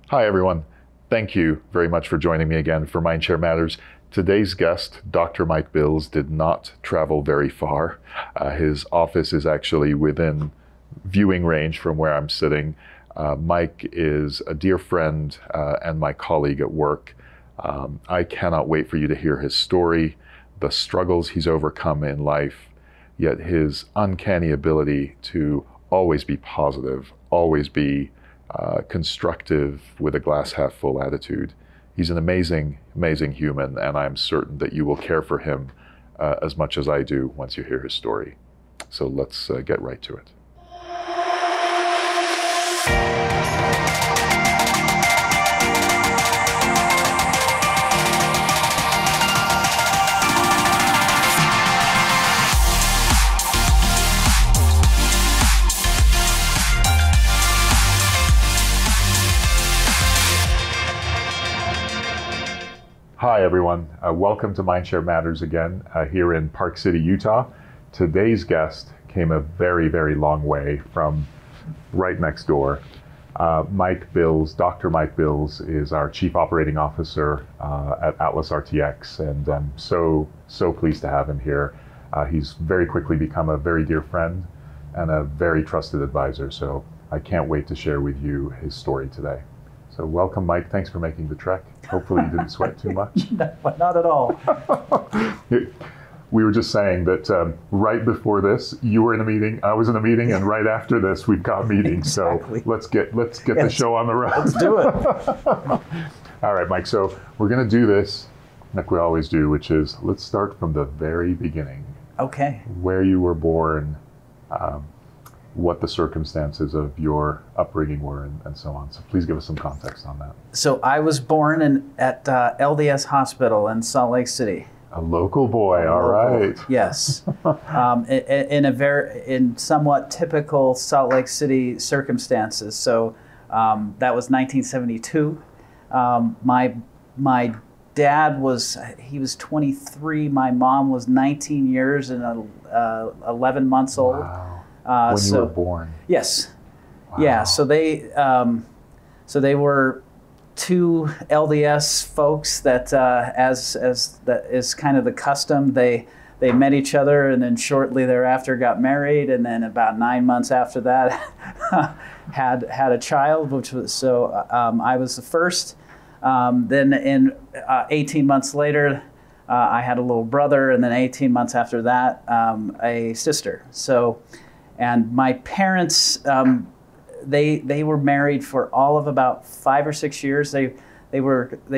Hi, everyone. Thank you very much for joining me again for Mindshare Matters. Today's guest, Dr. Mike Bills, did not travel very far. His office is actually within viewing range from where I'm sitting. Mike is a dear friend and my colleague at work. I cannot wait for you to hear his story, the struggles he's overcome in life, yet his uncanny ability to always be positive, always be constructive with a glass half full attitude. He's an amazing, amazing human, and I'm certain that you will care for him as much as I do once you hear his story. So let's get right to it. Hi everyone, welcome to Mindshare Matters again here in Park City, Utah. Today's guest came a very, very long way from right next door. Mike Bills, Dr. Mike Bills is our Chief Operating Officer at AtlasRTX, and I'm so pleased to have him here. He's very quickly become a very dear friend and a very trusted advisor, so I can't wait to share with you his story today. So welcome, Mike. Thanks for making the trek. Hopefully you didn't sweat too much. No, not at all. We were just saying that right before this, you were in a meeting, I was in a meeting, and right after this, we've got meetings. Exactly. So let's get the show on the road. Let's do it. All right, Mike. So we're going to do this like we always do, which is let's start from the very beginning. Okay. Where you were born, what the circumstances of your upbringing were, and so on. So please give us some context on that. So I was born at LDS Hospital in Salt Lake City. A local boy, all right. Yes, in somewhat typical Salt Lake City circumstances. So that was 1972. My dad was 23. My mom was 19 years and 11 months old. Wow. When you were born. Yes. Wow. Yeah. So they were two LDS folks that, as that is kind of the custom, they met each other and then shortly thereafter got married, and then about 9 months after that had a child, which was I was the first. Then in 18 months later, I had a little brother, and then 18 months after that, a sister. And my parents, they were married for all of about 5 or 6 years. They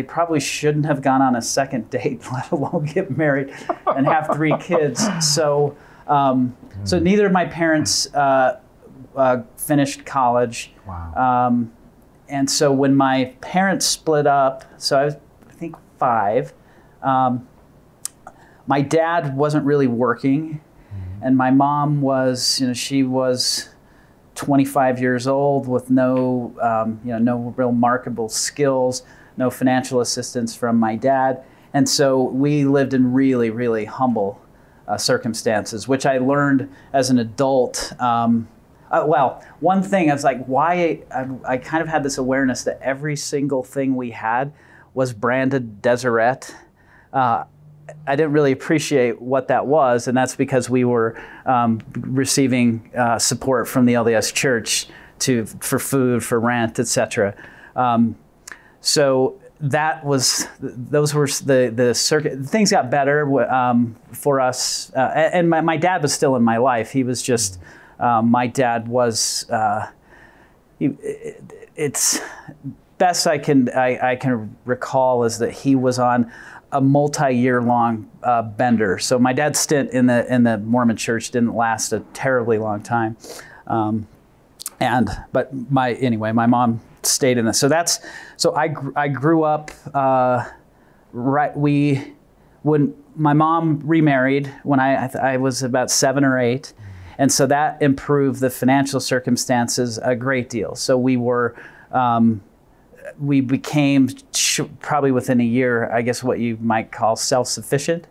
probably shouldn't have gone on a second date, let alone get married and have 3 kids. So neither of my parents finished college. Wow. And so when my parents split up, so I was, I think 5, my dad wasn't really working. And my mom was, she was 25 years old with no real marketable skills, no financial assistance from my dad. And so we lived in really, really humble circumstances, which I learned as an adult. One thing, I was like, why, I kind of had this awareness that every single thing we had was branded Deseret. I didn't really appreciate what that was, and that's because we were receiving support from the LDS Church for food, for rent, etc. So those were the circuit. Things got better for us, and my dad was still in my life. He was just my dad was. It's best I can recall is that he was on a multi-year long bender. So my dad's stint in the Mormon Church didn't last a terribly long time, but my mom stayed in this. So I grew up when my mom remarried when I was about 7 or 8, and so that improved the financial circumstances a great deal. So we became probably within a year, I guess what you might call self-sufficient,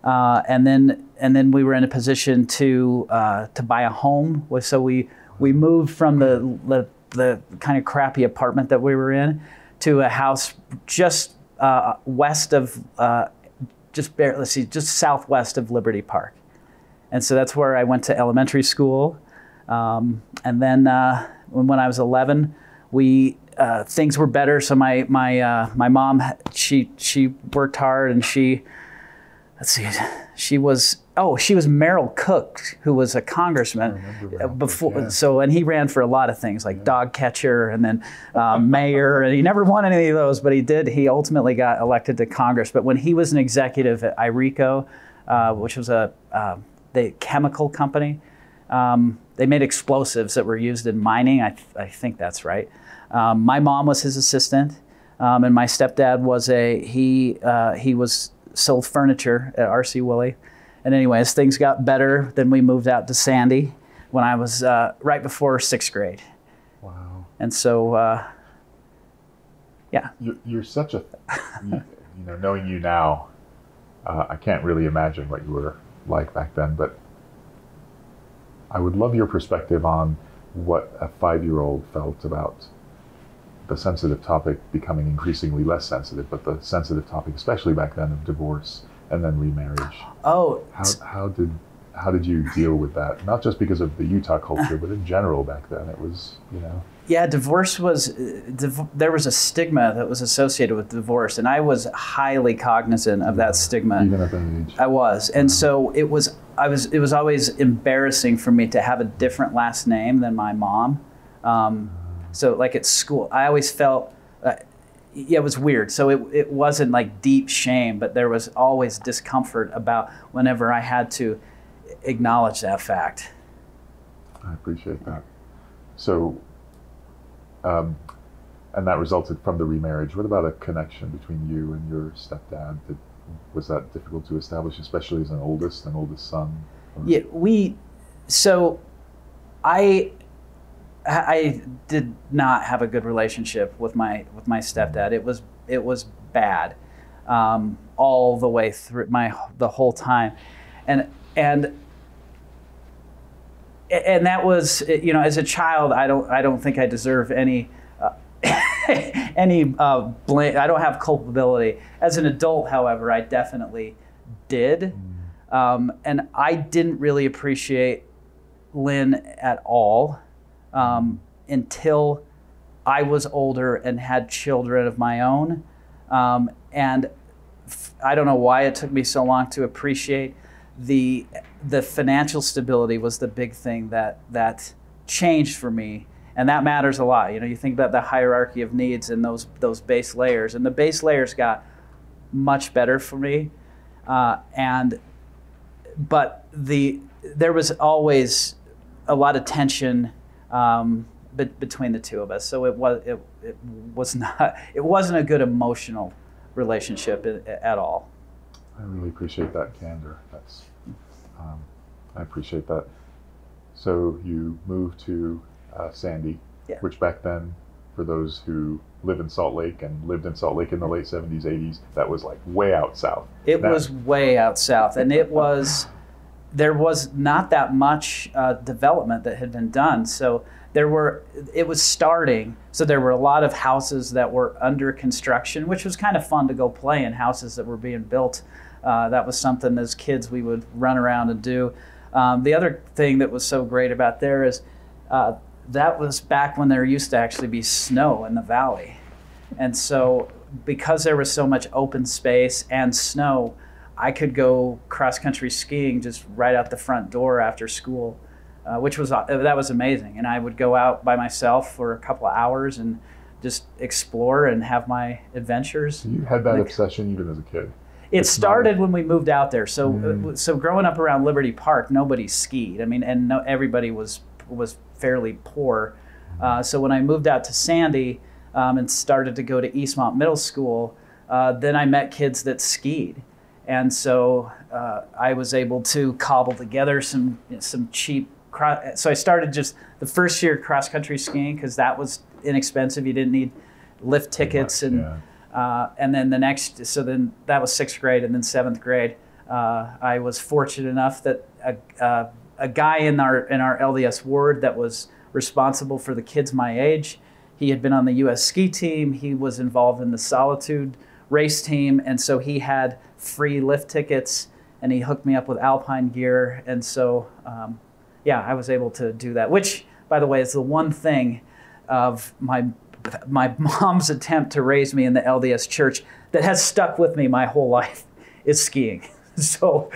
and then we were in a position to buy a home. So we moved from the the kind of crappy apartment that we were in to a house just west of, just southwest of Liberty Park. And so that's where I went to elementary school. And then when I was 11, things were better. So my mom, she worked hard, and she was Merrill Cook, who was a congressman before. Cook, yeah. So, and he ran for a lot of things like dog catcher and then mayor, and he never won any of those, but he ultimately got elected to Congress. But when he was an executive at IRECO, which was the chemical company, they made explosives that were used in mining. I think that's right. My mom was his assistant, and my stepdad was he sold furniture at R.C. Willey. And anyways, things got better. Then we moved out to Sandy when I was right before 6th grade. Wow. And so, yeah. You're such a, knowing you now, I can't really imagine what you were like back then, but I would love your perspective on what a 5-year-old felt about the sensitive topic becoming increasingly less sensitive, but the sensitive topic, especially back then, of divorce and then remarriage. Oh. How did you deal with that? Not just because of the Utah culture, but in general back then. It was, Yeah, divorce was, there was a stigma that was associated with divorce, and I was highly cognizant of that stigma. Even at that age. I was. And so it was always embarrassing for me to have a different last name than my mom. So like at school, I always felt, it was weird. So it wasn't like deep shame, but there was always discomfort about whenever I had to acknowledge that fact. I appreciate that. So, and that resulted from the remarriage. What about a connection between you and your stepdad? Was that difficult to establish, especially as an oldest son? Yeah, I did not have a good relationship with my stepdad. It was bad, all the way through the whole time, and that was, as a child, I don't think I deserve any blame. I don't have culpability. As an adult, however, I definitely did, and I didn't really appreciate Lynn at all. Until I was older and had children of my own. And I don't know why it took me so long to appreciate the financial stability was the big thing that changed for me. And that matters a lot. You think about the hierarchy of needs and those base layers, and the base layers got much better for me. But there was always a lot of tension between the two of us, so it wasn't a good emotional relationship at all. I really appreciate that candor. I appreciate that. So you moved to Sandy, yeah. Which back then, for those who live in Salt Lake and lived in Salt Lake in the late 70s, 80s, that was like way out south. It was way out south, and there was not that much development that had been done. So it was starting. So there were a lot of houses that were under construction, which was kind of fun to go play in houses that were being built. That was something as kids we would run around and do. The other thing that was so great about there is that was back when there used to actually be snow in the valley. And so because there was so much open space and snow, I could go cross-country skiing just right out the front door after school, that was amazing. And I would go out by myself for a couple of hours and just explore and have my adventures. So you had that obsession even as a kid? It started when we moved out there. So growing up around Liberty Park, nobody skied. Everybody was fairly poor. So when I moved out to Sandy and started to go to Eastmont Middle School, then I met kids that skied. And so I was able to cobble together some cheap. So I started just the first year cross-country skiing because that was inexpensive. You didn't need lift tickets. And then the next, so then that was 6th grade. And then 7th grade, I was fortunate enough that a guy in our LDS ward that was responsible for the kids my age. He had been on the U.S. ski team. He was involved in the Solitude race team. And so he had free lift tickets, and he hooked me up with alpine gear. And so, yeah, I was able to do that, which, by the way, is the one thing of my mom's attempt to raise me in the LDS church that has stuck with me my whole life is skiing. So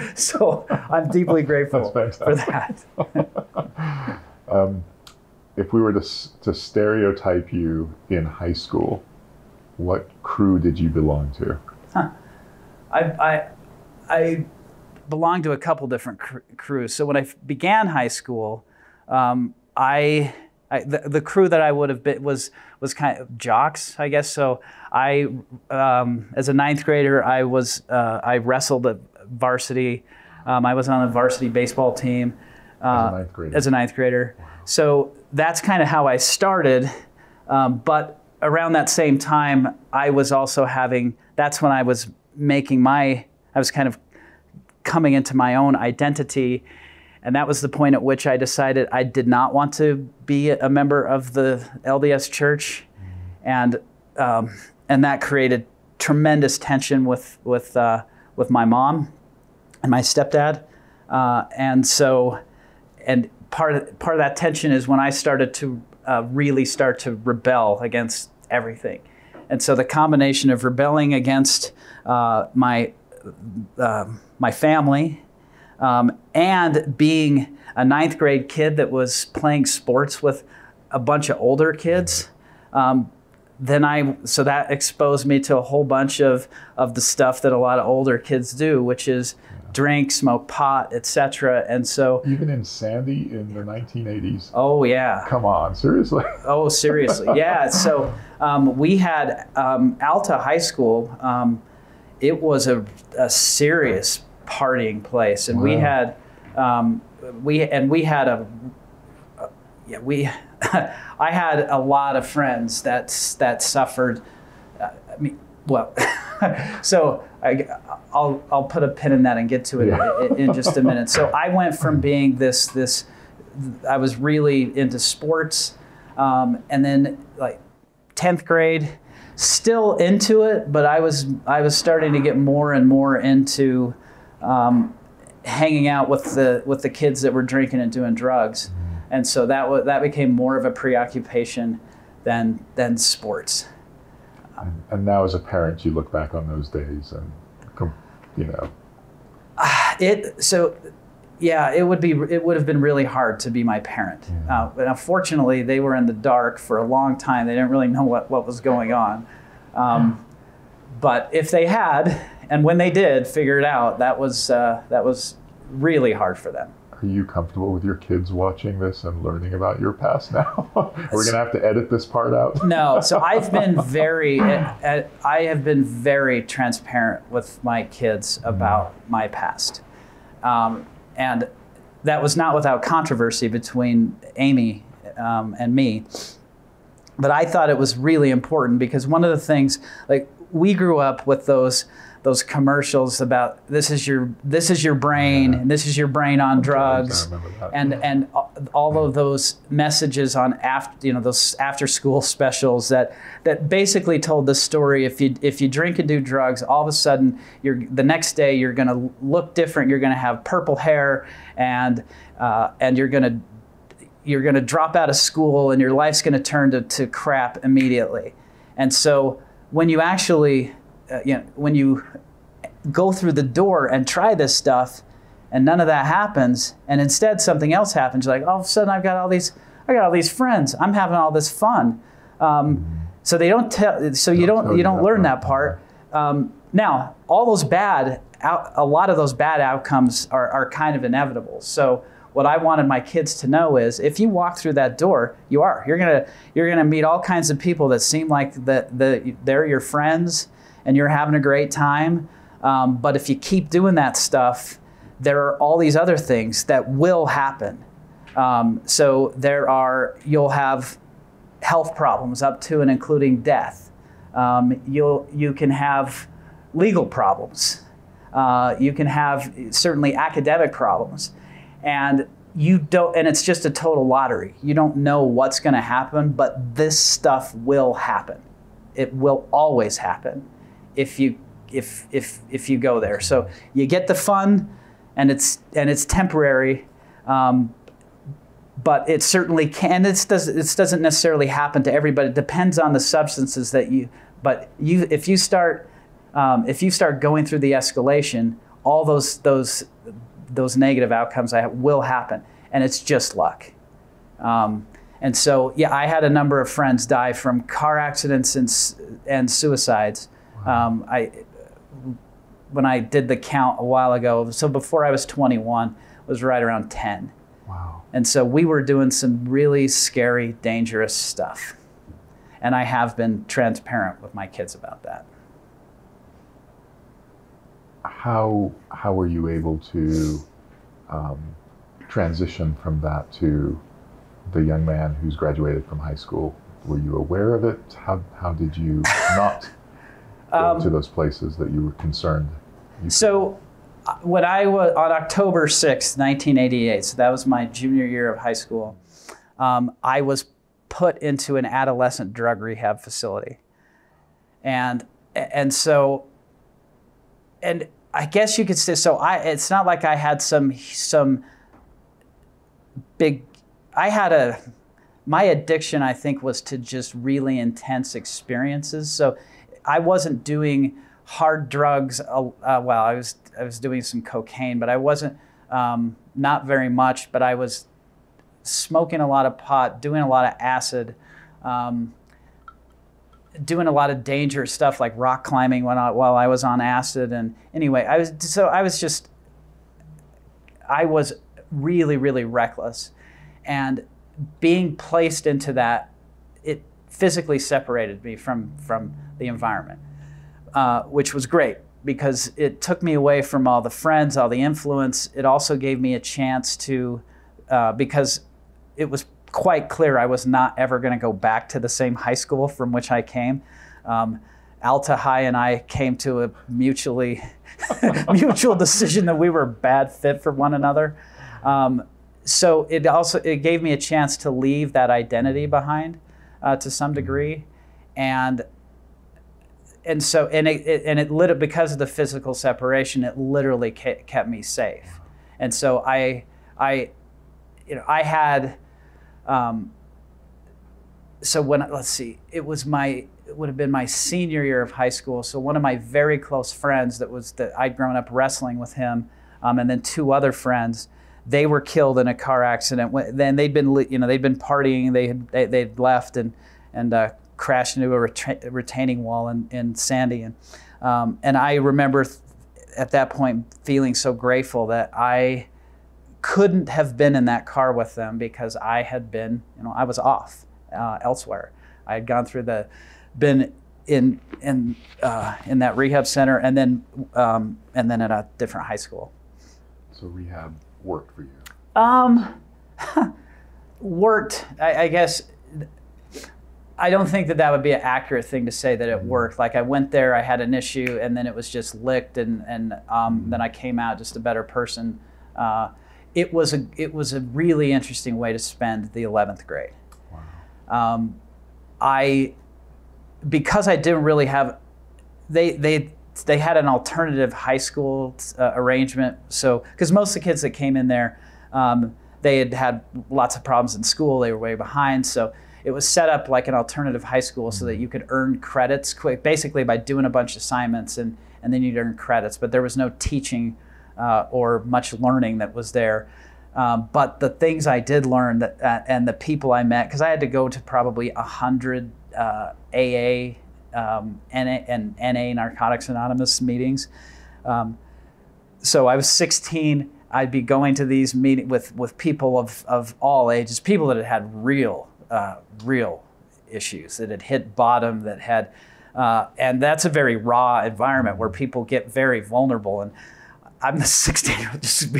I'm deeply grateful for that. If we were to stereotype you in high school, what crew did you belong to? I belonged to a couple different crews. So when I began high school, the crew that I would have been was kind of jocks, I guess. So I, as a ninth grader, I wrestled at varsity. I was on a varsity baseball team as a ninth grader. Wow. So that's kind of how I started. But around that same time, I was also that's when I was I was kind of coming into my own identity. And that was the point at which I decided I did not want to be a member of the LDS church. And that created tremendous tension with my mom and my stepdad. And part of that tension is when I started to really start to rebel against everything. And so the combination of rebelling against my family and being a ninth grade kid that was playing sports with a bunch of older kids, so that exposed me to a whole bunch of the stuff that a lot of older kids do, which is drink, smoke pot, etc. And so even in Sandy in the 1980s. Oh yeah. Come on, seriously. Oh, seriously, yeah. So we had Alta High School. It was a serious partying place, and we had I had a lot of friends that suffered. So I'll put a pin in that and get to it in just a minute. So I went from being this I was really into sports, and then like 10th grade, still into it, but I was starting to get more and more into hanging out with the kids that were drinking and doing drugs, and so that became more of a preoccupation than sports. And now, as a parent, you look back on those days, and it would have been really hard to be my parent. But unfortunately, they were in the dark for a long time. They didn't really know what was going on. But if they had, and when they did figure it out, that was really hard for them. Are you comfortable with your kids watching this and learning about your past now? We're going to have to edit this part out. No, so I have been very transparent with my kids about my past. And that was not without controversy between Amy and me. But I thought it was really important because one of the things, like, we grew up with those commercials about this is your brain, and this is your brain on drugs, and all of those messages on those after school specials that basically told the story: if you drink and do drugs, all of a sudden the next day you're going to look different, you're going to have purple hair, and you're going to drop out of school, and your life's going to turn to crap immediately. And so when you actually when you go through the door and try this stuff and none of that happens, and instead something else happens, you're like, all of a sudden I got all these friends, I'm having all this fun. So they don't tell, so you don't learn that part. Now, a lot of those bad outcomes are kind of inevitable. So what I wanted my kids to know is, if you walk through that door, you're gonna meet all kinds of people that seem like they're your friends, and you're having a great time. But if you keep doing that stuff, there are all these other things that will happen. So you'll have health problems up to and including death. You can have legal problems. You can have certainly academic problems. And you don't, and it's just a total lottery. You don't know what's going to happen, but this stuff will happen. It will always happen if you go there. So you get the fun, and it's temporary, but it certainly can. This doesn't necessarily happen to everybody. It depends on the substances that you. But if you start going through the escalation, all those negative outcomes will happen, and it's just luck. And so, yeah, I had a number of friends die from car accidents and suicides. Wow. When I did the count a while ago, so before I was 21, it was right around 10. Wow. And so we were doing some really scary, dangerous stuff. And I have been transparent with my kids about that. How were you able to transition from that to the young man who's graduated from high school? Were you aware of it? How did you not go to those places that you were concerned? So when I was on October 6th, 1988, so that was my junior year of high school, I was put into an adolescent drug rehab facility. And I guess you could say, it's not like I had some big, my addiction, I think, was to just really intense experiences. So I wasn't doing hard drugs. I was doing some cocaine, but I wasn't, not very much, but I was smoking a lot of pot, doing a lot of acid, doing a lot of dangerous stuff like rock climbing while I was on acid. And anyway, I was really, really reckless. And being placed into that, it physically separated me from the environment, which was great because it took me away from all the friends, all the influence. It also gave me a chance to, because it was quite clear I was not ever going to go back to the same high school from which I came. Alta High and I came to a mutual decision that we were a bad fit for one another. So it gave me a chance to leave that identity behind to some degree, and so it lit because of the physical separation, it literally kept me safe. And so I had. So it would have been my senior year of high school. So one of my very close friends that I'd grown up wrestling with him, and then two other friends, they were killed in a car accident. Then they'd been partying. They'd left and crashed into a retaining wall in Sandy. And I remember at that point feeling so grateful that I couldn't have been in that car with them because I had been, I was off elsewhere. I had gone through been in that rehab center and then at a different high school. So rehab worked for you? Worked, I guess. I don't think that would be an accurate thing to say that it worked. Like I went there, I had an issue, and then it was just licked, and then I came out just a better person. It was a really interesting way to spend the 11th grade. Wow. Because I didn't really have, they had an alternative high school arrangement. So because most of the kids that came in there, they had lots of problems in school. They were way behind. So it was set up like an alternative high school so that you could earn credits quick, basically by doing a bunch of assignments, and then you'd earn credits. But there was no teaching or much learning that was there. But the things I did learn and the people I met, because I had to go to probably 100 AA and NA, Narcotics Anonymous meetings. So I was 16. I'd be going to these meetings with people of all ages, people that had real issues, that had hit bottom, that had, and that's a very raw environment where people get very vulnerable. And I'm the 16-year-old just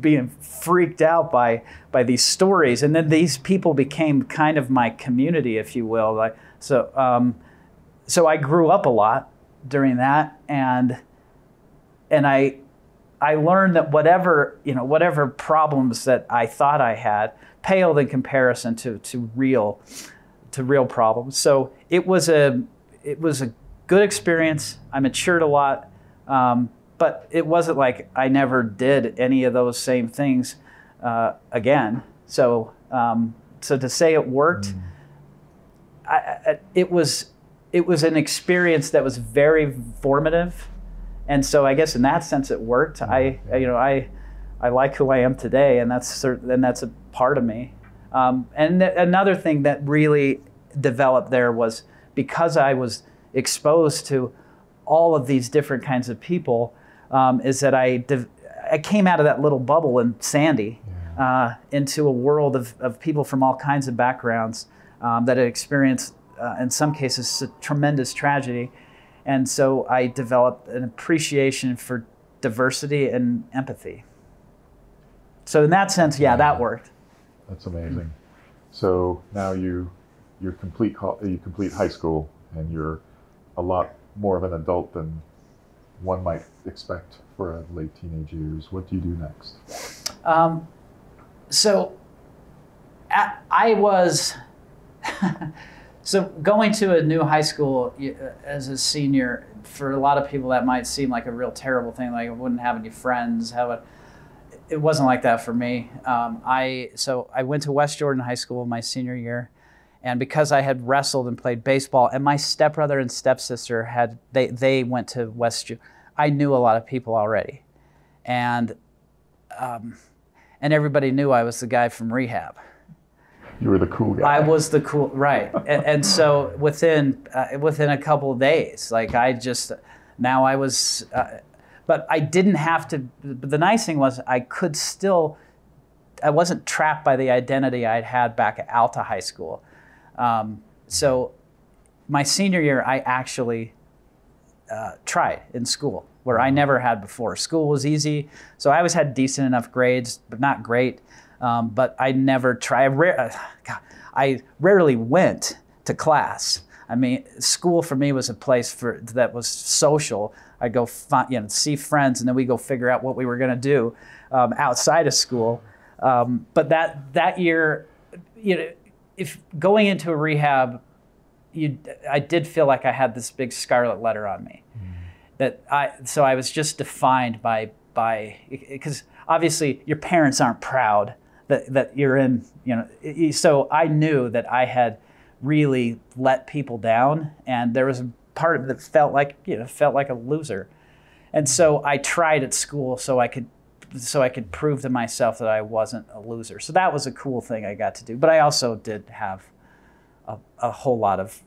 being freaked out by these stories. And then these people became kind of my community, if you will. So I grew up a lot during that, and I I learned that whatever problems that I thought I had paled in comparison to real problems. So it was a good experience. I matured a lot, but it wasn't like I never did any of those same things again. So to say it worked, it was an experience that was very formative, and so I guess in that sense it worked. I like who I am today, and that's a part of me. And another thing that really developed there was because I was exposed to all of these different kinds of people, is that I came out of that little bubble in Sandy into a world of people from all kinds of backgrounds that had experienced, in some cases, a tremendous tragedy. And so I developed an appreciation for diversity and empathy. So in that sense, that worked. That's amazing. So now you complete high school, and you're a lot more of an adult than one might expect for a late teenage years. What do you do next? I was so going to a new high school as a senior, for a lot of people that might seem like a real terrible thing, like I wouldn't have any friends. It wasn't like that for me. I went to West Jordan High School my senior year, and because I had wrestled and played baseball, and my stepbrother and stepsister they went to West Jordan, I knew a lot of people already, and everybody knew I was the guy from Rehab. You were the cool guy. I was the cool, right. And so within a couple of days, like I was, but I didn't have to. But the nice thing was I wasn't trapped by the identity I'd had back at Alta High School. So my senior year, I actually tried in school, where I never had before. School was easy, so I always had decent enough grades, but not great. But I never tried. I rarely went to class. I mean, school for me was a place that was social. I'd go see friends, and then we go figure out what we were going to do outside of school. But that year, if going into a rehab, I did feel like I had this big scarlet letter on me. So I was just defined by because obviously your parents aren't proud that you're in, so I knew that I had really let people down, and there was a part of it that felt like a loser. And so I tried at school so I could prove to myself that I wasn't a loser. So that was a cool thing I got to do. But I also did have a whole lot of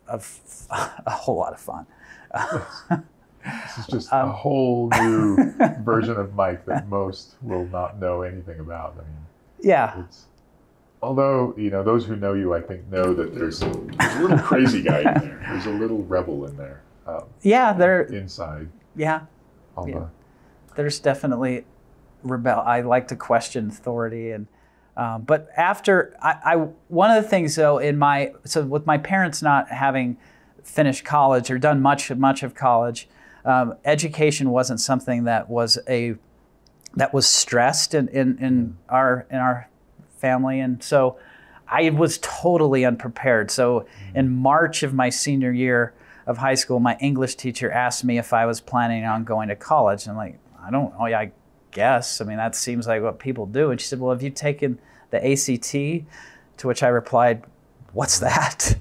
fun. This is just a whole new version of Mike that most will not know anything about. I mean, although those who know you, I think, know that there's a little crazy guy in there. There's a little rebel in there. They're inside. There's definitely rebel. I like to question authority, and but after one of the things though with my parents not having finished college or done much of college, education wasn't something that was stressed in our family, and so I was totally unprepared. So in March of my senior year of high school, my English teacher asked me if I was planning on going to college. And I'm like, I don't know, I guess. I mean, that seems like what people do. And she said, well, have you taken the ACT? To which I replied, what's that?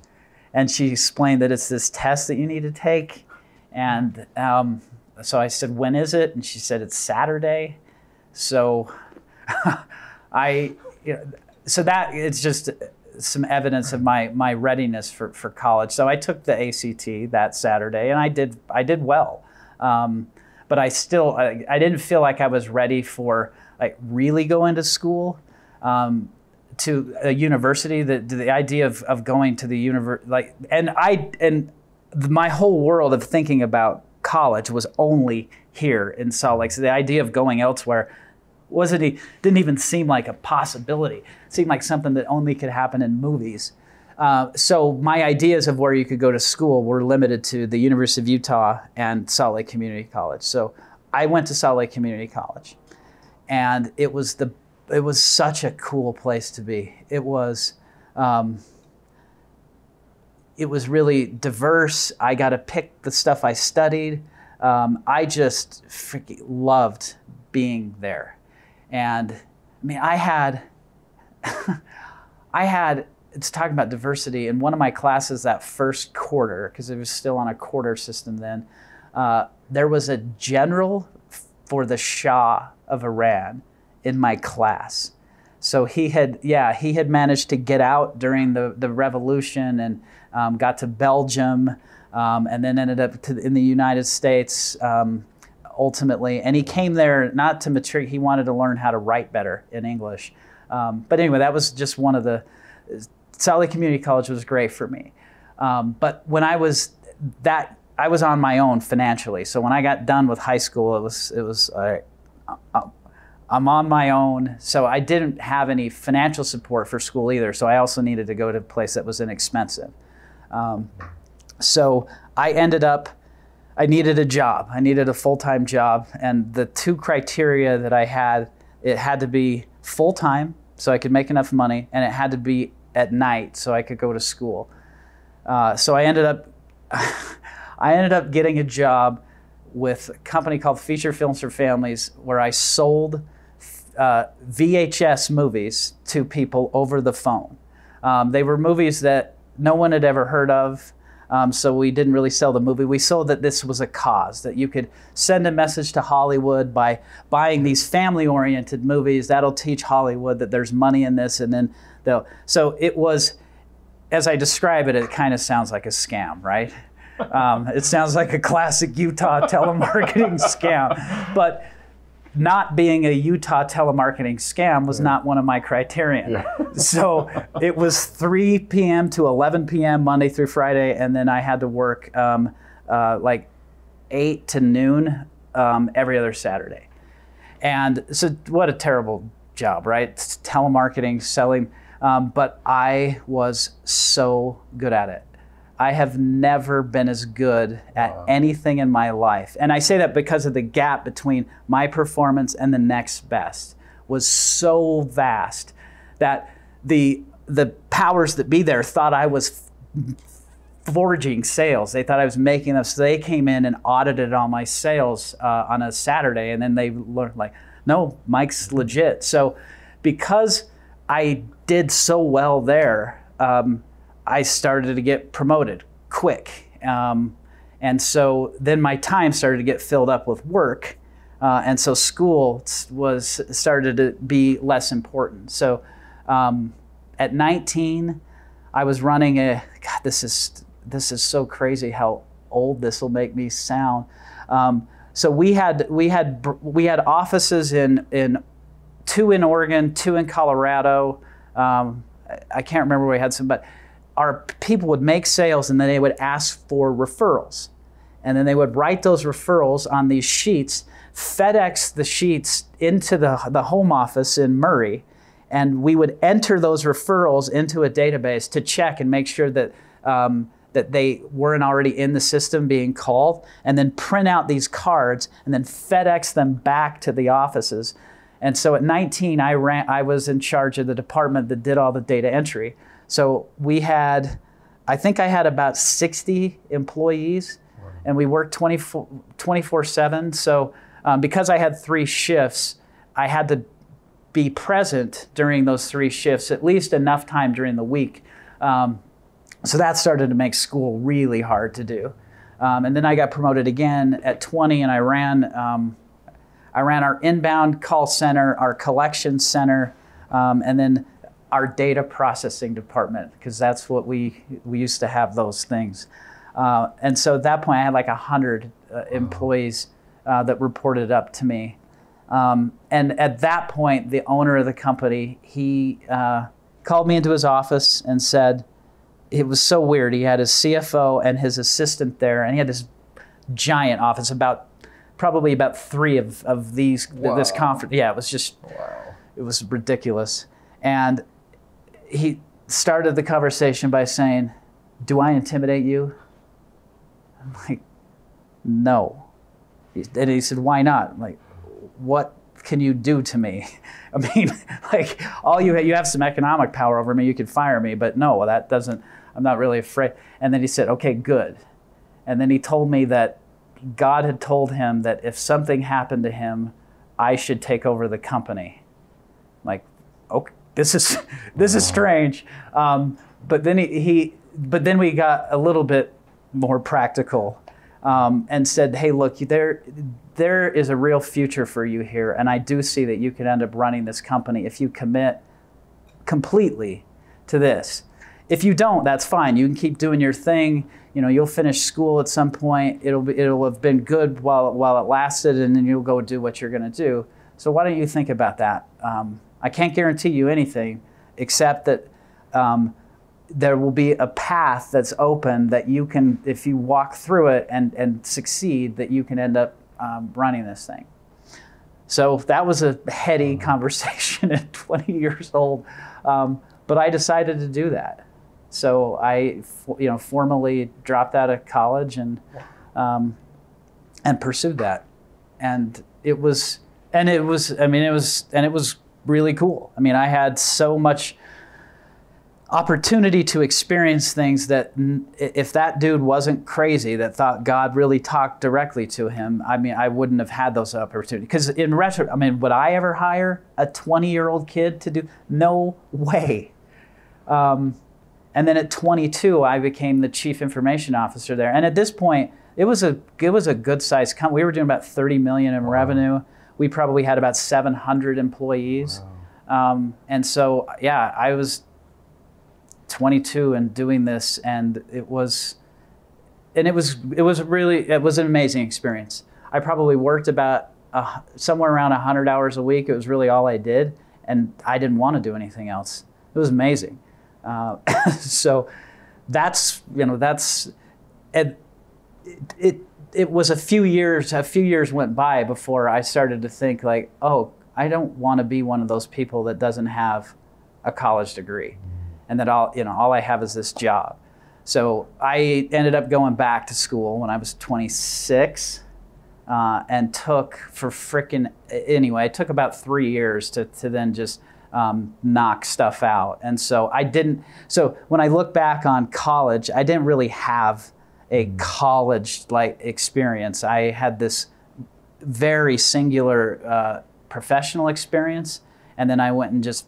And she explained that it's this test that you need to take. And so I said, when is it? And she said, it's Saturday. So so that it's just some evidence of my readiness for college. So I took the ACT that Saturday, and I did well. But I didn't feel like I was ready for really going to school, to a university. The idea of going to the university, my whole world of thinking about college was only here in Salt Lake. So the idea of going elsewhere didn't even seem like a possibility. It seemed like something that only could happen in movies. So my ideas of where you could go to school were limited to the University of Utah and Salt Lake Community College. So I went to Salt Lake Community College. and it was such a cool place to be. It was really diverse. I got to pick the stuff I studied. I just freaking loved being there. And I mean, I had, it's talking about diversity, in one of my classes that first quarter, because it was still on a quarter system then, there was a general for the Shah of Iran in my class. So he had managed to get out during the revolution and got to Belgium, and then ended up in the United States ultimately. And he came there not to matriculate, he wanted to learn how to write better in English. But anyway, that was just one of the, Salt Lake Community College was great for me. But when I was on my own financially. So when I got done with high school, it was all right, I'm on my own. So I didn't have any financial support for school either. So I also needed to go to a place that was inexpensive. So I needed a job. I needed a full-time job. And the two criteria that I had, it had to be full-time so I could make enough money, and it had to be at night so I could go to school. So I ended up getting a job with a company called Feature Films for Families, where I sold VHS movies to people over the phone. They were movies that no one had ever heard of, so we didn't really sell the movie. We sold that this was a cause, that you could send a message to Hollywood by buying these family-oriented movies. That'll teach Hollywood that there's money in this, and then so it was, as I describe it, it kind of sounds like a scam, right? It sounds like a classic Utah telemarketing scam, but not being a Utah telemarketing scam was not one of my criterion. Yeah. So it was 3 p.m. to 11 p.m. Monday through Friday, and then I had to work like 8 to noon every other Saturday. And so what a terrible job, right? It's telemarketing, selling, but I was so good at it. I have never been as good at anything in my life. And I say that because of the gap between my performance and the next best was so vast that the powers that be there thought I was forging sales. They thought I was making them. So they came in and audited all my sales on a Saturday. And then they learned, like, no, Mike's legit. So because I did so well there, I started to get promoted quick. And so then my time started to get filled up with work. And so school started to be less important. So at 19, I was running God, this is so crazy how old this will make me sound. So we had offices in 2 in Oregon, 2 in Colorado. I can't remember where we had some, but our people would make sales, and then they would ask for referrals. And then they would write those referrals on these sheets, FedEx the sheets into the home office in Murray, and we would enter those referrals into a database to check and make sure that that they weren't already in the system being called, and then print out these cards and then FedEx them back to the offices. And so at 19, I was in charge of the department that did all the data entry. So I think I had about 60 employees, and we worked 24/7. So because I had 3 shifts, I had to be present during those 3 shifts, at least enough time during the week. So that started to make school really hard to do. And then I got promoted again at 20, and I ran our inbound call center, our collection center, and then our data processing department, because that's what we used to have those things. And so at that point, I had like 100 employees that reported up to me. And at that point, the owner of the company, he called me into his office and said, it was so weird. He had his CFO and his assistant there, and he had this giant office, probably about 3 of these, this conference. Yeah, it was just, it was ridiculous. And he started the conversation by saying, "Do I intimidate you?" I'm like, "No." And he said, "Why not?" I'm like, "What can you do to me? I mean, like, you have some economic power over me, you could fire me, but no, that doesn't, I'm not really afraid. And then he said, okay, good. And then he told me that God had told him that if something happened to him, I should take over the company. Like, okay, this is strange. But then but then we got a little bit more practical, and said, hey, look, there is a real future for you here, and I do see that you could end up running this company if you commit completely to this. If you don't, that's fine. You can keep doing your thing. You know, you'll finish school at some point. It'll have been good while it lasted, and then you'll go do what you're going to do. So why don't you think about that? I can't guarantee you anything, except that there will be a path that's open that you can, if you walk through it and succeed, that you can end up running this thing. So that was a heady conversation at 20 years old, but I decided to do that. So I, formally dropped out of college and pursued that, and it was really cool. I mean, I had so much opportunity to experience things that if that dude wasn't crazy, that thought God really talked directly to him, I mean, I wouldn't have had those opportunities. Because in retro, I mean, would I ever hire a 20-year-old kid to do? No way. And then at 22, I became the chief information officer there. And at this point, it was a good-sized company. We were doing about $30 million in revenue. We probably had about 700 employees. Wow. And so, yeah, I was 22 and doing this, and it was an amazing experience. I probably worked about somewhere around 100 hours a week. It was really all I did, and I didn't want to do anything else. It was amazing. So it was a few years went by before I started to think like, oh, I don't want to be one of those people that doesn't have a college degree, and that all I have is this job. So I ended up going back to school when I was 26, and it took about 3 years to then just knock stuff out. And so when I look back on college, I didn't really have a college-like experience. I had this very singular professional experience, and then I went and just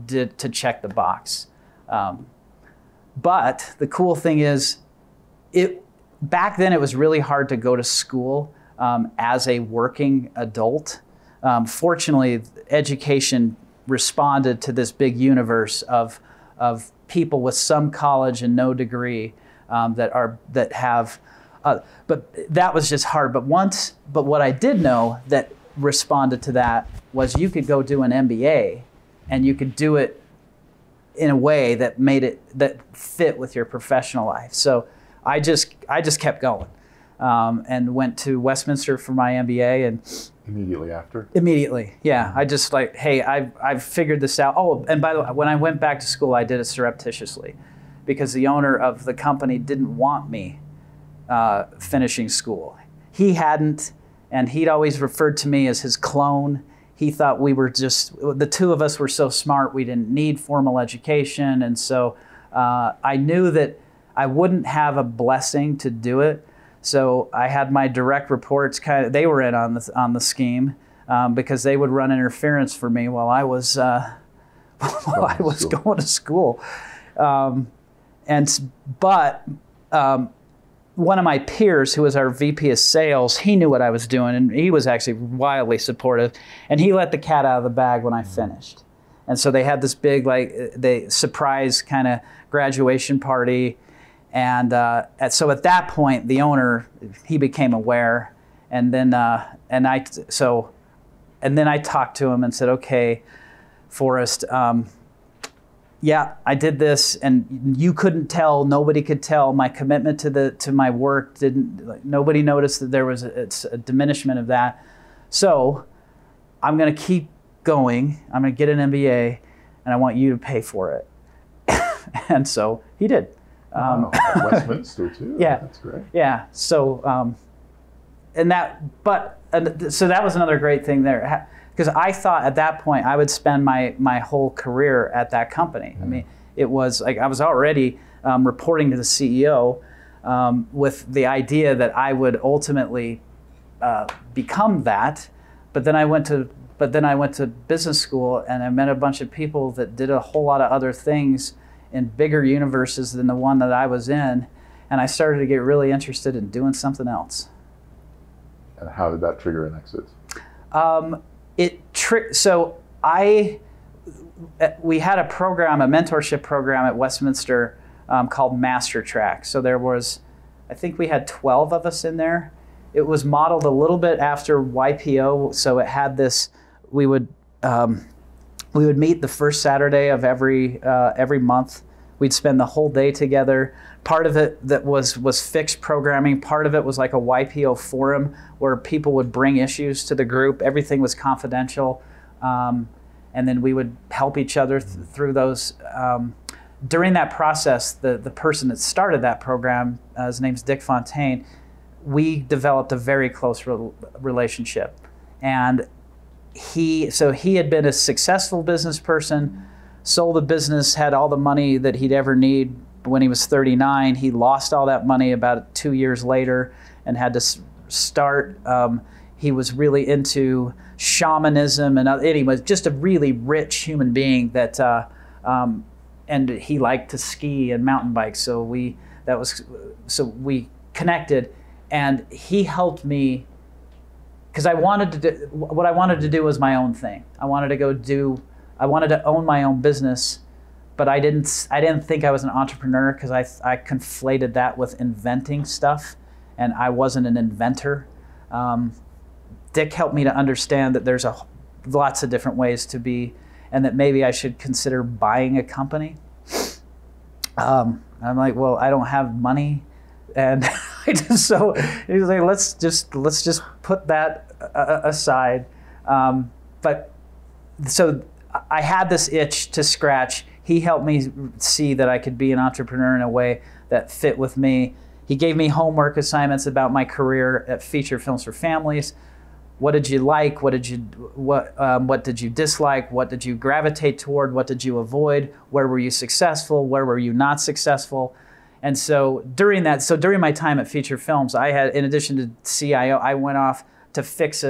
did to check the box. But the cool thing is, back then it was really hard to go to school as a working adult. Fortunately, education responded to this big universe of people with some college and no degree that have. But that was just hard. But what I did know that responded to that was you could go do an MBA, and you could do it in a way that that fit with your professional life. So I just kept going, and went to Westminster for my MBA. And immediately after? Immediately, yeah. I just like, hey, I've figured this out. Oh, and by the way, when I went back to school, I did it surreptitiously, because the owner of the company didn't want me finishing school. He hadn't, and he'd always referred to me as his clone. He thought the two of us were so smart we didn't need formal education. And so I knew that I wouldn't have a blessing to do it. So I had my direct reports, they were in on the scheme, because they would run interference for me while I was going to school. But one of my peers, who was our VP of sales, he knew what I was doing, and he was actually wildly supportive, and he let the cat out of the bag when I finished. And so they had this big surprise kind of graduation party, and so at that point the owner, he became aware, and then I talked to him and said, okay, Forrest, yeah, I did this, and you couldn't tell, nobody could tell. My commitment to my work nobody noticed that there was a diminishment of that. So I'm going to keep going. I'm going to get an MBA, and I want you to pay for it. And so he did. Wow, Westminster too. Yeah, that's great. Yeah. So so that was another great thing there. because I thought at that point I would spend my whole career at that company. I mean, it was like I was already reporting to the CEO with the idea that I would ultimately become that. But then I went to business school, and I met a bunch of people that did a whole lot of other things in bigger universes than the one that I was in, and I started to get really interested in doing something else. And how did that trigger an exit? We had a program, a mentorship program at Westminster called Master Track. So there was, I think we had 12 of us in there. It was modeled a little bit after YPO, so it had this. We would meet the first Saturday of every month. We'd spend the whole day together. Part of it that was fixed programming. Part of it was like a YPO forum where people would bring issues to the group. Everything was confidential, and then we would help each other through those. During that process, the person that started that program, his name's Dick Fontaine, we developed a very close relationship. And he had been a successful business person, sold a business, had all the money that he'd ever need when he was 39. He lost all that money about 2 years later and had to start. He was really into shamanism, and he was just a really rich human being that, and he liked to ski and mountain bike. So we connected, and he helped me because what I wanted to do was my own thing. I wanted to own my own business, but I didn't think I was an entrepreneur because I conflated that with inventing stuff, and I wasn't an inventor. Dick helped me to understand that there's lots of different ways to be, and that maybe I should consider buying a company. I'm like, well, I don't have money, and so he was like, let's just put that aside. But so I had this itch to scratch. He helped me see that I could be an entrepreneur in a way that fit with me. He gave me homework assignments about my career at Feature Films for Families. What did you like? What did you dislike? What did you gravitate toward? What did you avoid? Where were you successful? Where were you not successful? And so during my time at Feature Films, I had, in addition to CIO, I went off to fix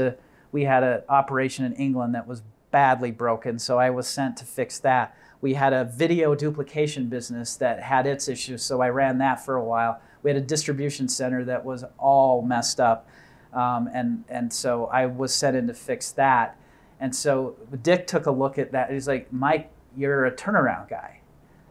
we had an operation in England that was badly broken, so I was sent to fix that. We had a video duplication business that had its issues, so I ran that for a while. We had a distribution center that was all messed up. And so I was sent in to fix that. And so Dick took a look at that. He's like, Mike, you're a turnaround guy.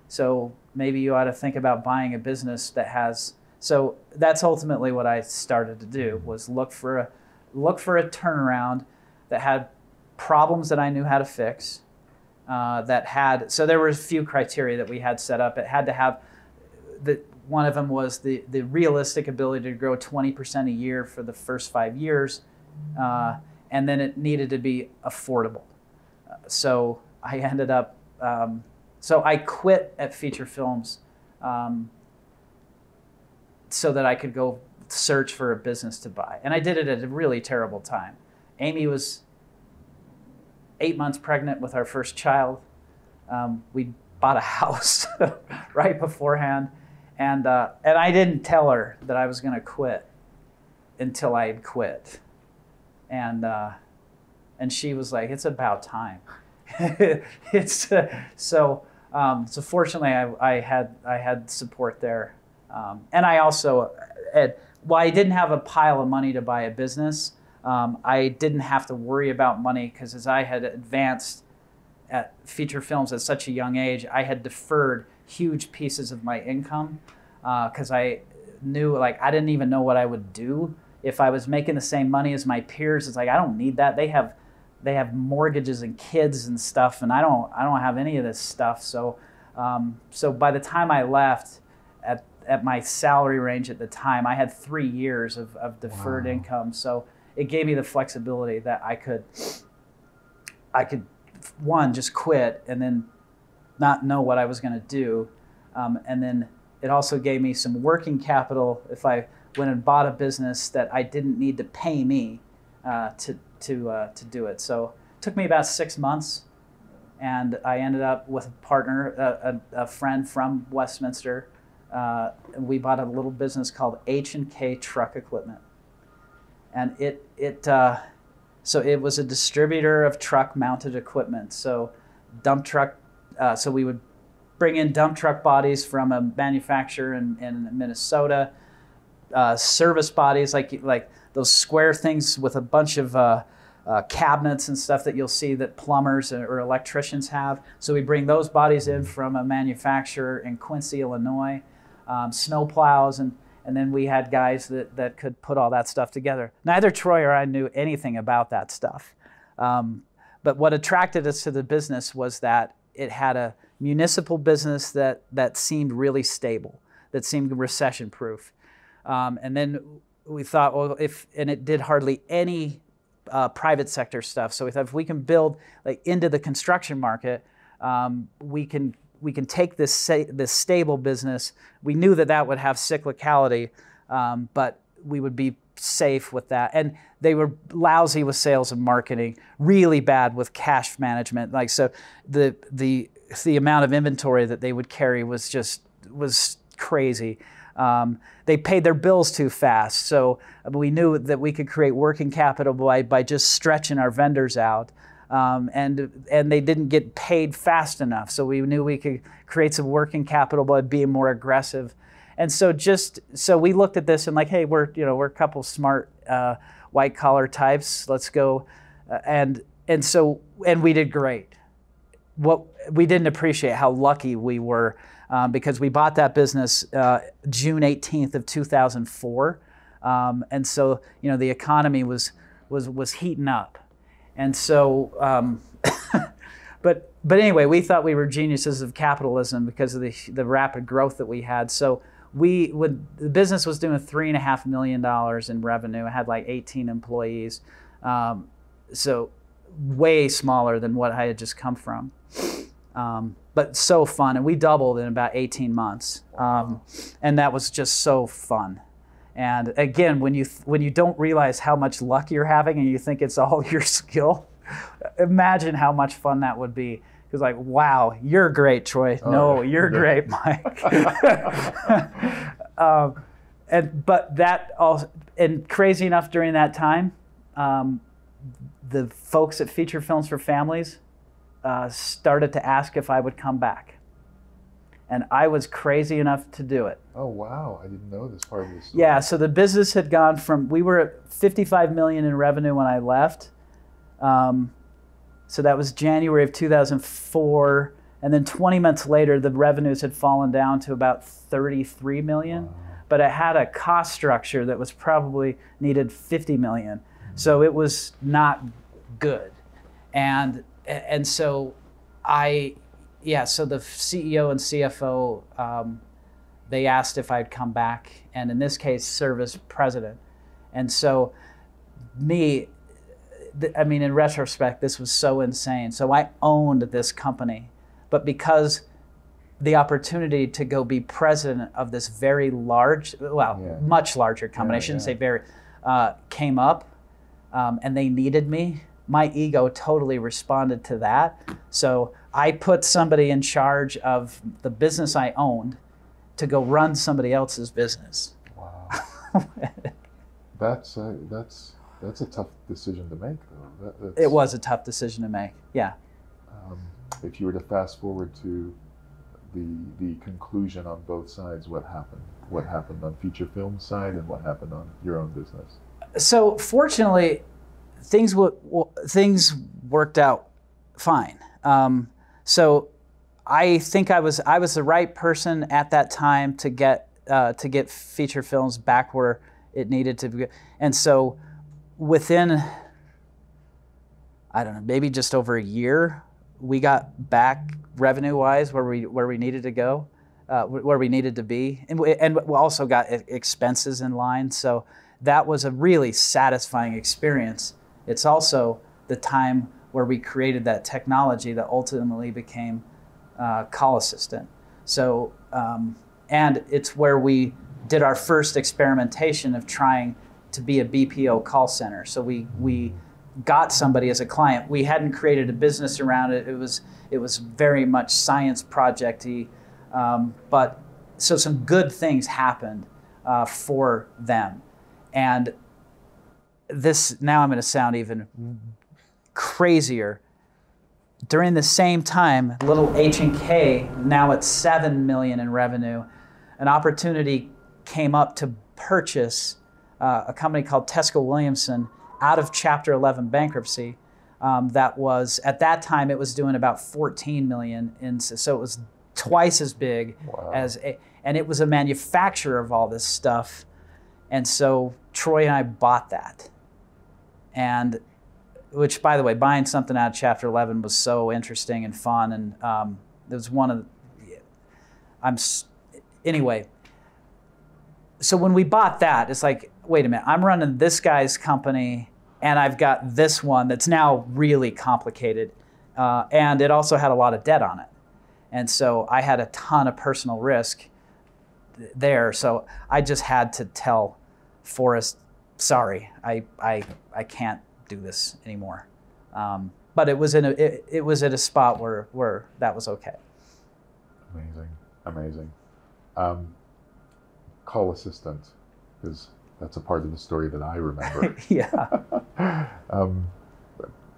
So maybe you ought to think about buying a business that has, so that's ultimately what I started to do, was look for a turnaround that had problems that I knew how to fix, so there were a few criteria that we had set up. It had to have, one of them was the realistic ability to grow 20% a year for the first 5 years, and then it needed to be affordable. So I ended up, so I quit at Feature Films so that I could go search for a business to buy. And I did it at a really terrible time. Amy was 8 months pregnant with our first child. We bought a house right beforehand. And I didn't tell her that I was going to quit until I had quit. And she was like, it's about time. So fortunately I had support there. And I also, while I didn't have a pile of money to buy a business, I didn't have to worry about money because as I had advanced at Feature Films at such a young age, I had deferred huge pieces of my income because I knew, like, I didn't even know what I would do if I was making the same money as my peers. It's like, I don't need that. They have mortgages and kids and stuff, and I don't have any of this stuff. So by the time I left, at my salary range at the time, I had 3 years of deferred income. So it gave me the flexibility that I could one, just quit and then not know what I was going to do. And then it also gave me some working capital if I went and bought a business that I didn't need to pay me to do it. So took me about 6 months, and I ended up with a partner, a friend from Westminster. We bought a little business called H&K Truck Equipment, and so it was a distributor of truck-mounted equipment. So dump truck. So we would bring in dump truck bodies from a manufacturer in Minnesota. Service bodies like those square things with a bunch of cabinets and stuff that you'll see that plumbers or electricians have. So we bring those bodies in from a manufacturer in Quincy, Illinois. Snow plows, and then we had guys that could put all that stuff together. Neither Troy or I knew anything about that stuff. But what attracted us to the business was that it had a municipal business that seemed really stable, that seemed recession-proof. And then we thought, well, and it did hardly any private sector stuff. So we thought if we can build into the construction market, we can take this stable business. We knew that would have cyclicality, but we would be safe with that. And they were lousy with sales and marketing, really bad with cash management. So the amount of inventory that they would carry was crazy. They paid their bills too fast. So we knew that we could create working capital by just stretching our vendors out. And they didn't get paid fast enough. So we knew we could create some working capital by being more aggressive. And so we looked at this and hey, we're a couple smart white collar types. Let's go. And we did great. What we didn't appreciate how lucky we were because we bought that business June 18th of 2004. And so, the economy was heating up. And so, but anyway, we thought we were geniuses of capitalism because of the rapid growth that we had. So the business was doing $3.5 million in revenue. It had 18 employees. So way smaller than what I had just come from. But so fun. And we doubled in about 18 months. And that was just so fun. And again, when you don't realize how much luck you're having and you think it's all your skill, imagine how much fun that would be. Because wow, you're great, Troy. Oh, no, you're great, Mike. And crazy enough, during that time, the folks at Feature Films for Families started to ask if I would come back. And I was crazy enough to do it. Oh, wow. I didn't know this part of the story. Yeah, so the business had gone from, we were at $55 million in revenue when I left. So that was January of 2004. And then 20 months later, the revenues had fallen down to about 33 million. Wow. But it had a cost structure that was probably needed 50 million. Mm-hmm. So it was not good. And so so the CEO and CFO, they asked if I'd come back, and in this case, serve as president. And so in retrospect, this was so insane. So I owned this company, but because the opportunity to go be president of this very large, much larger company, I shouldn't say very, came up, and they needed me, my ego totally responded to that. So I put somebody in charge of the business I owned to go run somebody else's business. Wow. That's a tough decision to make, though. It was a tough decision to make, yeah. If you were to fast forward to the conclusion on both sides, what happened? What happened on Feature Film's side and what happened on your own business? So fortunately, things worked out fine. So I think I was the right person at that time to get Feature Films back where it needed to be. And so within, I don't know, maybe just over a year, we got back revenue-wise where we needed to go, where we needed to be, and we also got expenses in line. So that was a really satisfying experience. It's also the time where we created that technology that ultimately became Call Assistant. So, and it's where we did our first experimentation of trying to be a BPO call center. So we got somebody as a client. We hadn't created a business around it. It was very much science project-y, but so some good things happened for them. And this, now I'm going to sound even crazier. During the same time, little H&K, now at $7 million in revenue, an opportunity came up to purchase a company called Tesco Williamson out of Chapter 11 bankruptcy. That was, at that time, it was doing about 14 million. So it was twice as big. Wow. And it was a manufacturer of all this stuff. And so Troy and I bought that. And which, by the way, buying something out of Chapter 11 was so interesting and fun. And it was one of the, anyway. So when we bought that, it's like, wait a minute, I'm running this guy's company and I've got this one that's now really complicated. And it also had a lot of debt on it. And so I had a ton of personal risk there. So I just had to tell Forrest, sorry, I can't do this anymore. But it was it was at a spot where that was okay. Amazing. Call assistant, because that's a part of the story that I remember. Yeah.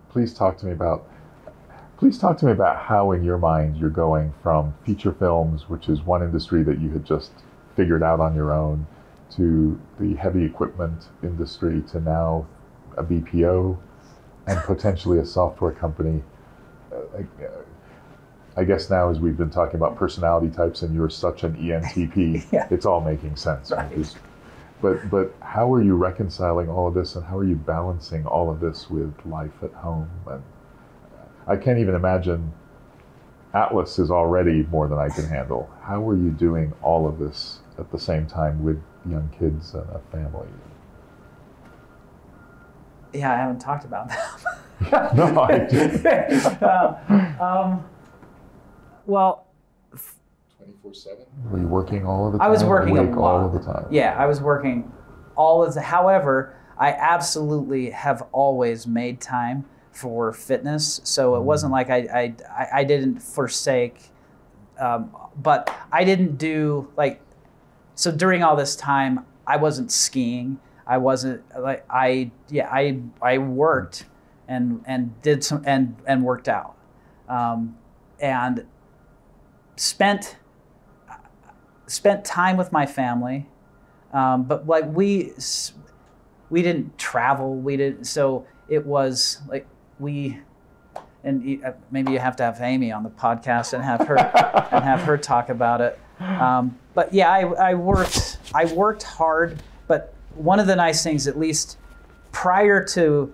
Please talk to me about how, in your mind, you're going from feature films, which is one industry that you had just figured out on your own, to the heavy equipment industry, to now a BPO and potentially a software company. I guess now, as we've been talking about personality types and you're such an ENTP, yeah. It's all making sense. Right? But how are you reconciling all of this, and how are you balancing all of this with life at home? And I can't even imagine. Atlas is already more than I can handle. How are you doing all of this at the same time with young kids and a family? Yeah, I haven't talked about that. No, I didn't. Well, 24/7. Were you working all of the time? I was working awake a lot. all of the time. Yeah, I was working all of the. However, I absolutely have always made time for fitness, so it wasn't like I didn't forsake. But I didn't do like. So during all this time, I wasn't skiing. I wasn't like I worked and did some and worked out, and spent time with my family, but like we didn't travel. We didn't. So it was like and maybe you have to have Amy on the podcast and have her talk about it. But yeah, I worked hard. But one of the nice things, at least prior to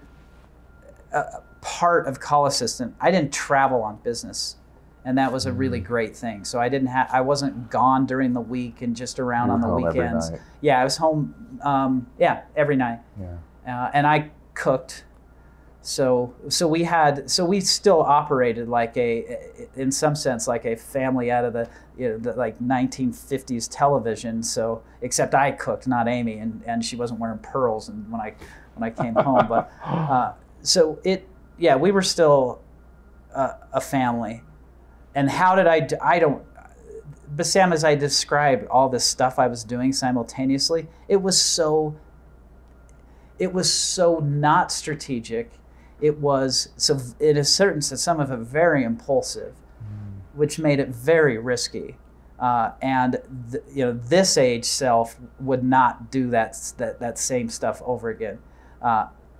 part of Call Assistant, I didn't travel on business. And that was a really great thing. So I wasn't gone during the week and just around on the weekends. Every night. Yeah, I was home. Every night. Yeah. And I cooked. So we still operated like in some sense, like a family out of the like 1950s television. So except I cooked, not Amy, and she wasn't wearing pearls. And when I came home, but we were still a family. And how did I don't, Bassam, as I described all this stuff I was doing simultaneously, it was so not strategic. It was, so in a certain sense, some of it very impulsive, which made it very risky. And this age self would not do that same stuff over again.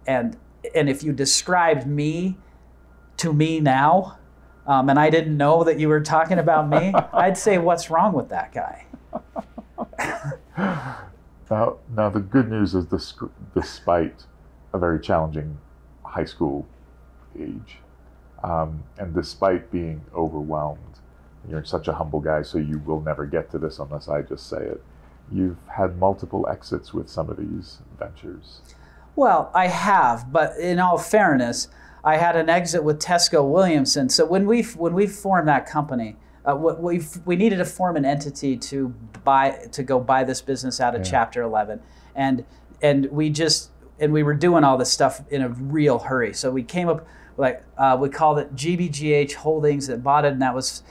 And if you described me to me now, and I didn't know that you were talking about me, I'd say, what's wrong with that guy? Now the good news is despite a very challenging high school age, and despite being overwhelmed, you're such a humble guy, so you will never get to this unless I just say it. You've had multiple exits with some of these ventures. Well, I have, but in all fairness, I had an exit with Tesco Williamson. So when we formed that company, we needed to form an entity to go buy this business out of Chapter 11, and we just and we were doing all this stuff in a real hurry. So we came up like we called it GBGH Holdings that bought it, and that was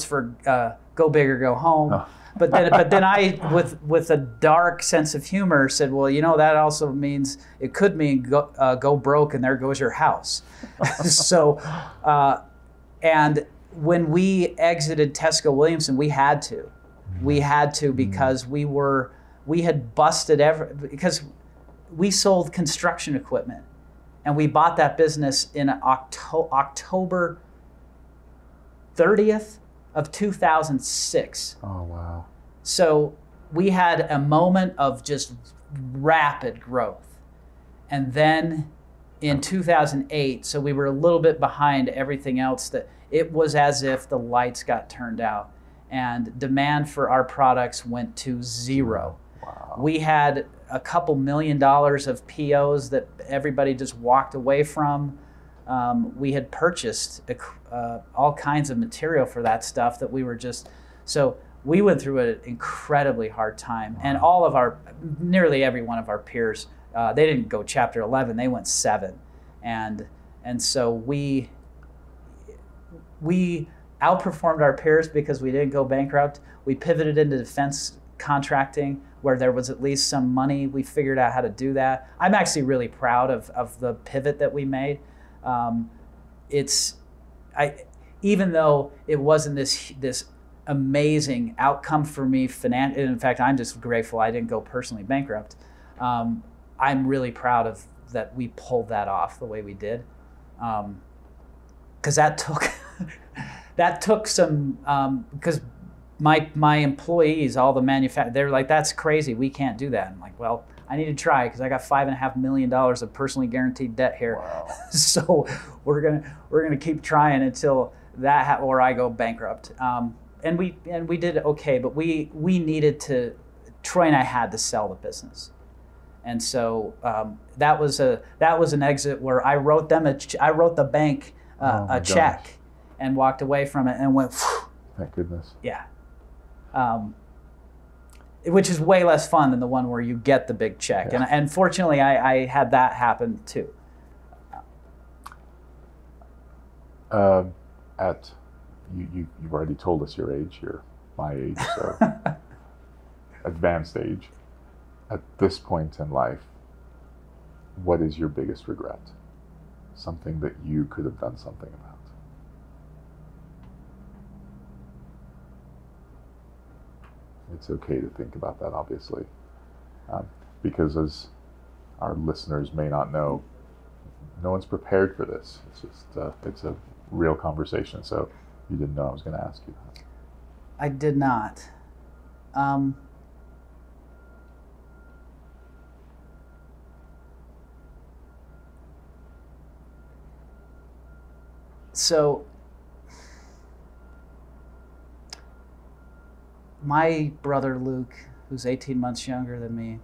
for go big or go home. Oh. But then I, with a dark sense of humor, said, well, that also means, it could mean go broke and there goes your house. So, and when we exited Tesco Williamson, we had to because we had busted because we sold construction equipment, and we bought that business in October 30th of 2006. Oh, wow. So we had a moment of just rapid growth. And then in 2008, so we were a little bit behind everything else, that it was as if the lights got turned out and demand for our products went to zero. Wow. We had a couple $1 million of POs that everybody just walked away from. We had purchased all kinds of material for that stuff that we were just, so we went through an incredibly hard time. Wow. And nearly every one of our peers, they didn't go Chapter 11, they went 7. And so we outperformed our peers because we didn't go bankrupt. We pivoted into defense contracting where there was at least some money. We figured out how to do that. I'm actually really proud of the pivot that we made. Even though it wasn't this amazing outcome for me financially, in fact, I'm just grateful I didn't go personally bankrupt. I'm really proud of that we pulled that off the way we did, because that took some, because my employees, all the manufacturers, they're like, that's crazy, we can't do that. I'm like, well, I need to try, because I got $5.5 million of personally guaranteed debt here. Wow. So we're gonna keep trying until that or I go bankrupt. And we did okay, but we needed to. Troy and I had to sell the business, and so that was an exit where I wrote the bank a check, gosh. And walked away from it and went. Phew. Thank goodness. Yeah. Which is way less fun than the one where you get the big check. Yeah. And fortunately, I had that happen too. You've already told us your age. You're my age, so advanced age. At this point in life, what is your biggest regret? Something that you could have done something about. It's okay to think about that, obviously, because as our listeners may not know, no one's prepared for this. It's just it's a real conversation. So you didn't know I was going to ask you that. I did not. So my brother Luke, who's 18 months younger than me,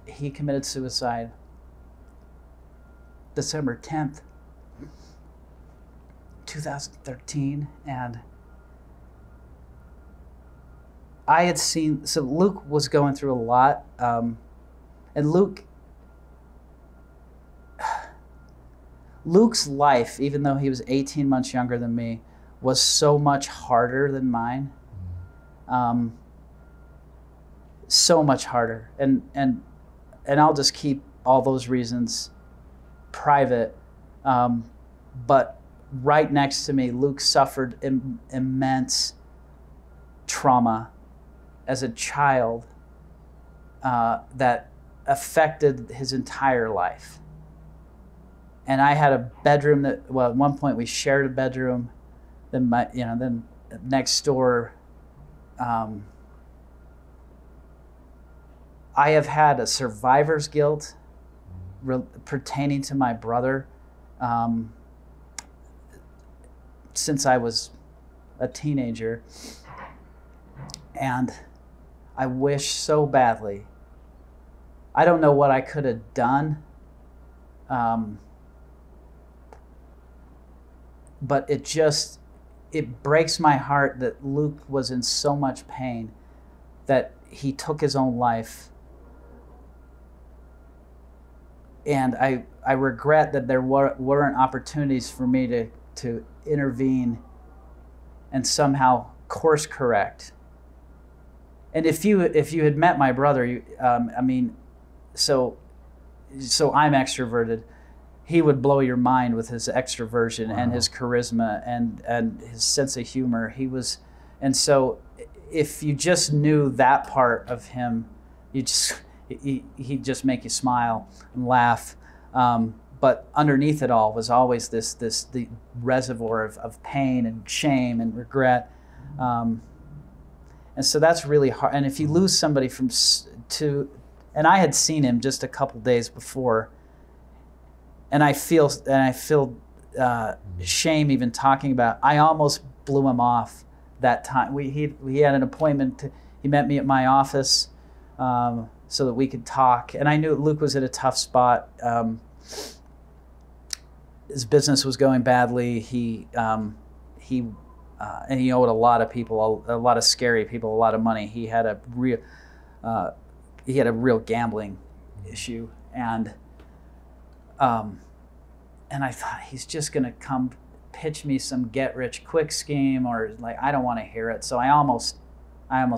he committed suicide December 10th, 2013, and I had seen, so Luke was going through a lot, and Luke's life, even though he was 18 months younger than me, was so much harder than mine. So much harder, and I'll just keep all those reasons private. But right next to me, Luke suffered immense trauma as a child that affected his entire life. And I had a bedroom that, well, at one point we shared a bedroom. Then then next door. I have had a survivor's guilt pertaining to my brother since I was a teenager, and I wish so badly. I don't know what I could have done, but it breaks my heart that Luke was in so much pain that he took his own life and I regret that there weren't opportunities for me to intervene and somehow course correct. And if you had met my brother, I mean, so I'm extroverted. He would blow your mind with his extroversion and his charisma and his sense of humor. And so if you just knew that part of him, he'd just make you smile and laugh. But underneath it all was always the reservoir of pain and shame and regret. And so that's really hard. And if you lose somebody and I had seen him just a couple days before, and I feel shame even talking about. I almost blew him off that time. He had an appointment. He met me at my office so that we could talk. And I knew Luke was at a tough spot. His business was going badly. And he owed a lot of people, a lot of scary people, a lot of money. He had a real gambling issue, and I thought, he's just gonna come pitch me some get-rich-quick scheme, or like, I don't want to hear it. So I almost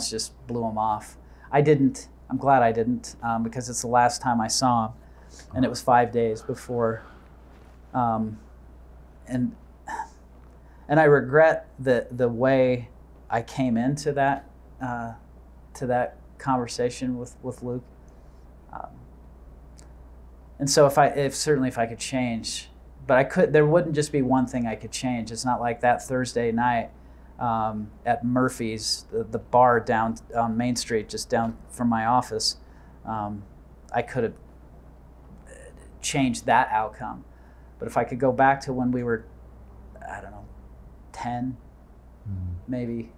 just blew him off. I didn't. I'm glad I didn't, because it's the last time I saw him, and it was 5 days before. And I regret the way I came into that conversation with Luke. And so if I could change, but there wouldn't just be one thing I could change. It's not like that Thursday night at Murphy's, the bar down on Main Street, just down from my office. I could have changed that outcome. But if I could go back to when we were, I don't know, 10, maybe.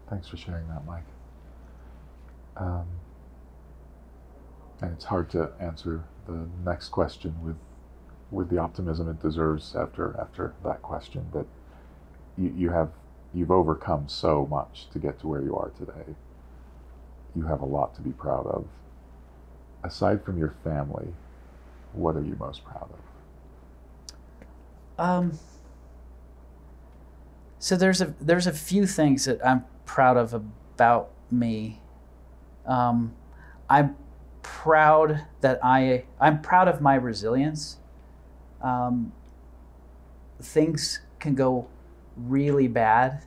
Thanks for sharing that, Mike. And it's hard to answer the next question with the optimism it deserves after that question. But you've overcome so much to get to where you are today. You have a lot to be proud of. Aside from your family, what are you most proud of? So there's a few things that I'm proud of about me. I'm proud of my resilience. Things can go really bad,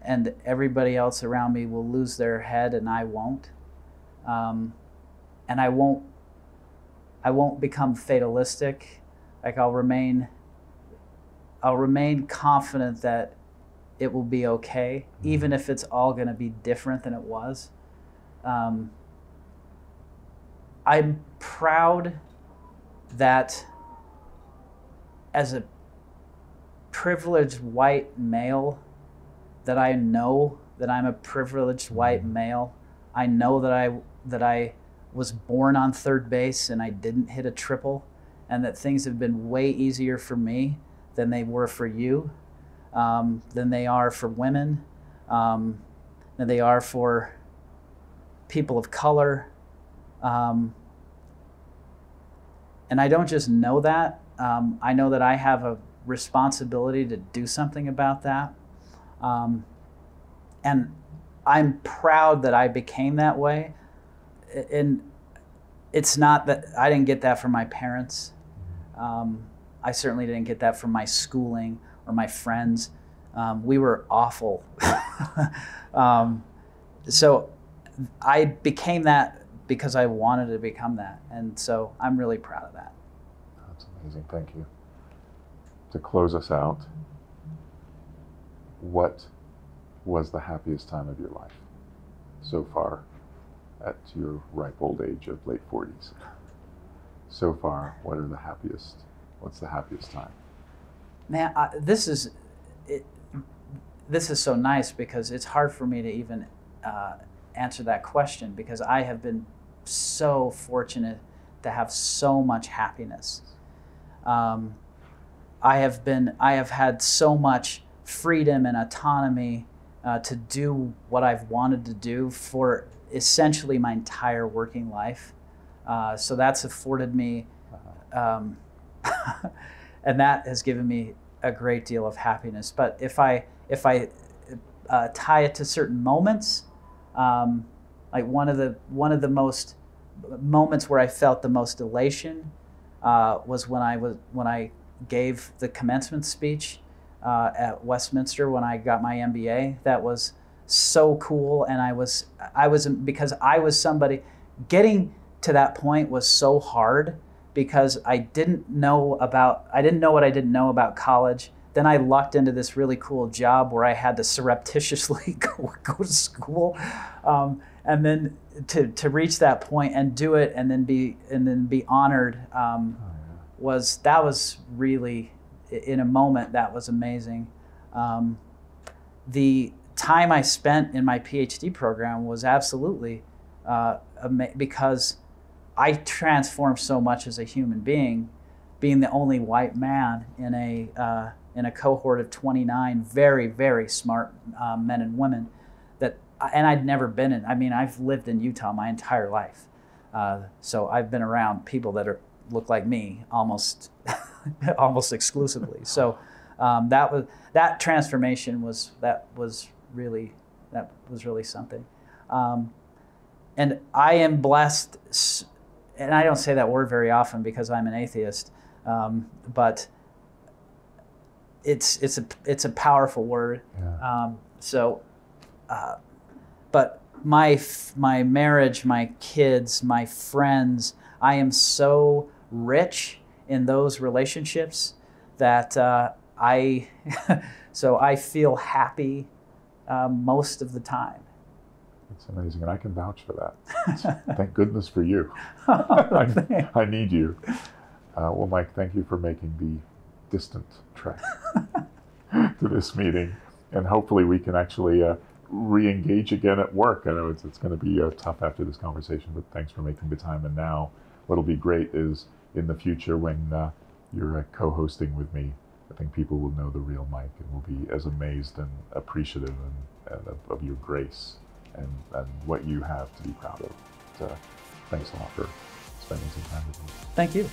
and everybody else around me will lose their head, and I won't. And I won't become fatalistic. Like, I'll remain confident that it will be okay, even if it's all going to be different than it was. I'm proud that as a privileged white male, that I know that I'm a privileged white male. I know that I was born on third base and I didn't hit a triple, and that things have been way easier for me than they were for you, than they are for women, than they are for people of color. And I don't just know that. I know that I have a responsibility to do something about that. And I'm proud that I became that way. And it's not that I didn't get that from my parents. I certainly didn't get that from my schooling or my friends. We were awful. So I became that because I wanted to become that. And so I'm really proud of that. That's amazing. Thank you. To close us out, what was the happiest time of your life so far at your ripe old age of late 40s? So far, what's the happiest time? Man, this is so nice, because it's hard for me to even answer that question, because I have been so fortunate to have so much happiness. I have had so much freedom and autonomy to do what I've wanted to do for essentially my entire working life. So that's afforded me, and that has given me a great deal of happiness. But if I tie it to certain moments, like one of the most moments where I felt the most elation was when I gave the commencement speech at Westminster when I got my MBA. That was so cool, and I was because I was somebody. Getting to that point was so hard because I didn't know what I didn't know about college. Then I lucked into this really cool job where I had to surreptitiously go to school, and then to reach that point and do it, and then be honored was really, in a moment, that was amazing. The time I spent in my PhD program was absolutely because I transformed so much as a human being, being the only white man in a cohort of 29 very, very smart men and women and I'd never been in. I mean, I've lived in Utah my entire life, so I've been around people that look like me almost exclusively. So that transformation was really something. And I am blessed, and I don't say that word very often because I'm an atheist, but it's a powerful word. Yeah. But my marriage, my kids, my friends, I am so rich in those relationships that I feel happy most of the time. It's amazing, and I can vouch for that. Thank goodness for you. I need you. Well, Mike, thank you for making the distant trek to this meeting, and hopefully we can actually re-engage again at work. I know it's going to be tough after this conversation, but thanks for making the time. And now what'll be great is in the future when you're co-hosting with me, I think people will know the real Mike and will be as amazed and appreciative of your grace and what you have to be proud of. So, thanks a lot for spending some time with me. Thank you.